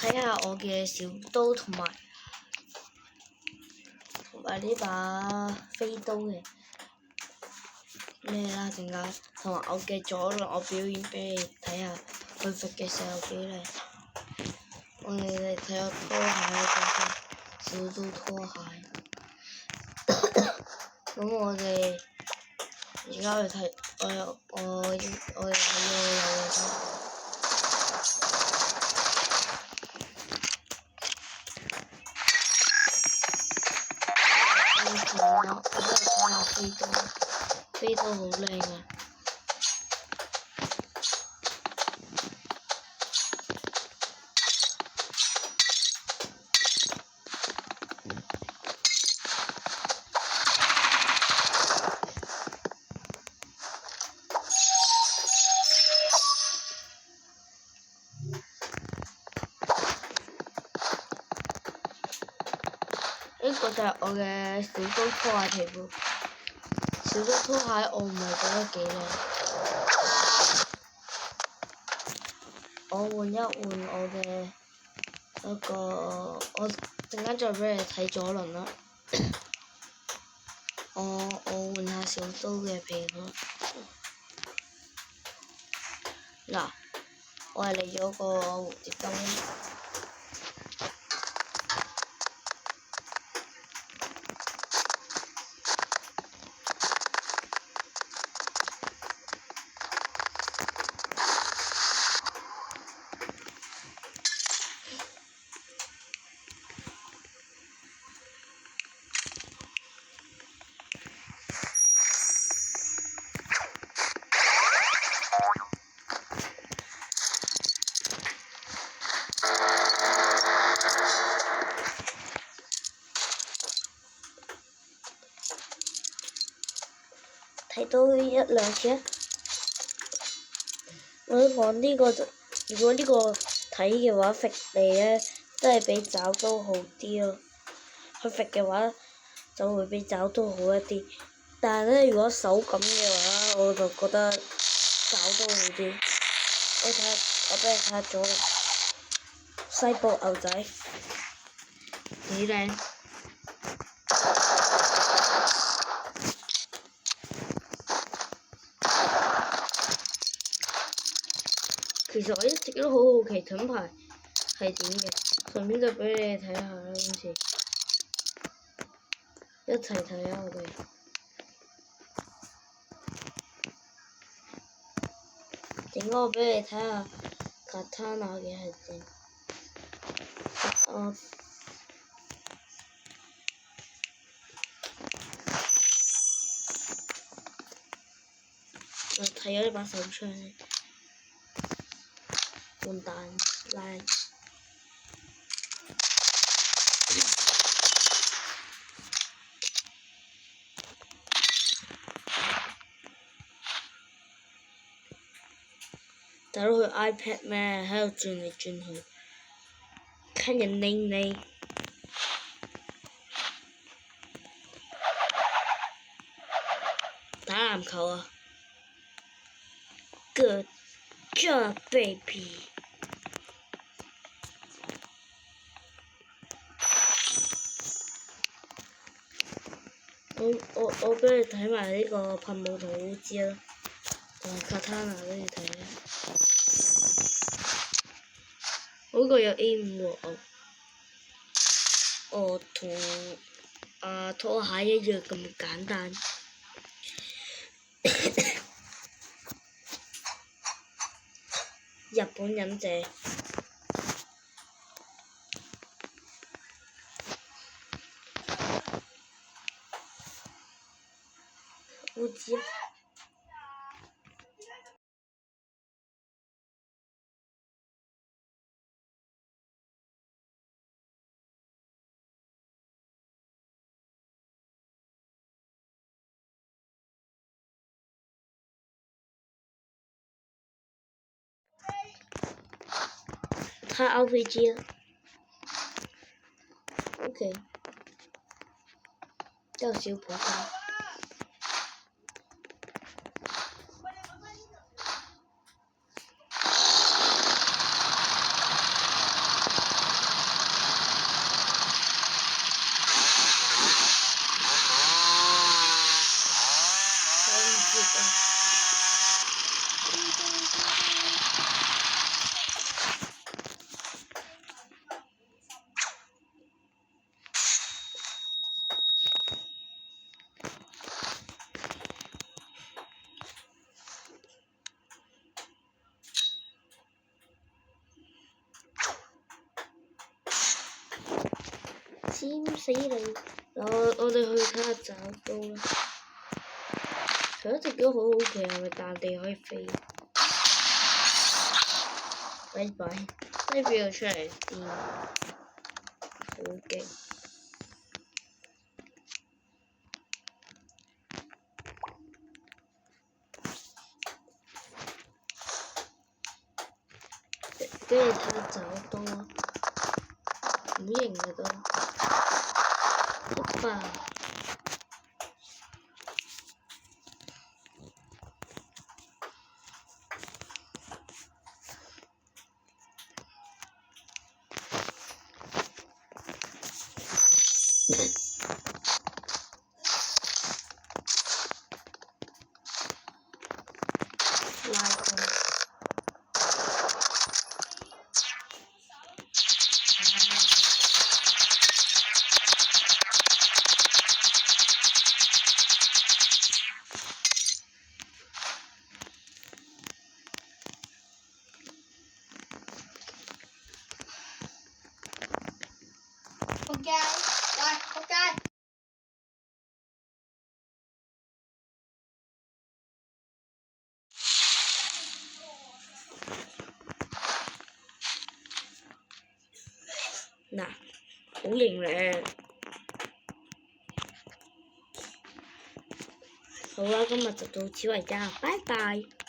睇下我嘅小刀同埋呢把飛刀嘅咩啦，陣間同埋我嘅左輪，我表演俾你睇下佢揈嘅時候幾靚。我哋睇下拖鞋嗰個小刀拖鞋。咁我哋而家去睇，我哋睇到有嘢。我都睇下飛刀，飛刀好靚啊！呢個就係我嘅小刀拖鞋皮膚。小刀拖鞋我唔係覺得幾靚，我換一換我嘅嗰個，我陣間再俾你睇左輪啦。我換下小刀嘅皮膚。嗱，我係嚟咗個蝴蝶刀。睇到一兩次啊！我都講呢個就，如果呢個睇嘅話，揈嚟咧真係比爪刀好啲咯。佢揈嘅話就會比爪刀好一啲，但係咧如果手感嘅話，我就覺得爪刀好啲。我俾你睇下咗啦，西部牛仔幾靚。其實我一直都好好奇盾牌係點嘅，順便就俾你睇下啦，今次一齊睇下我哋。陣間我俾你睇下卡塔娜嘅係點。我睇咗呢把手槍咧。換彈拉，大佬佢 iPad 咩？喺度轉嚟轉去，看人靚你。打籃球啊 ！Good job, baby！我俾你睇埋呢個噴霧同烏茲啦，同埋卡塔娜俾你睇啦。嗰個有 A5喎，同拖鞋一樣咁簡單。日本忍者。烏茲。睇 RPG 啦 ，OK， 都有小婆家。閃死你！我哋去睇下爪刀啦。除咗隻腳好好奇，係咪彈地可以飛？拜拜，呢邊又出嚟癲，好勁！跟住睇下爪刀啊，好型嘅都，好吧。拉弓。仆街，喂，仆街！嗱，好型咧！好啦，今日就到此為止啦，拜拜。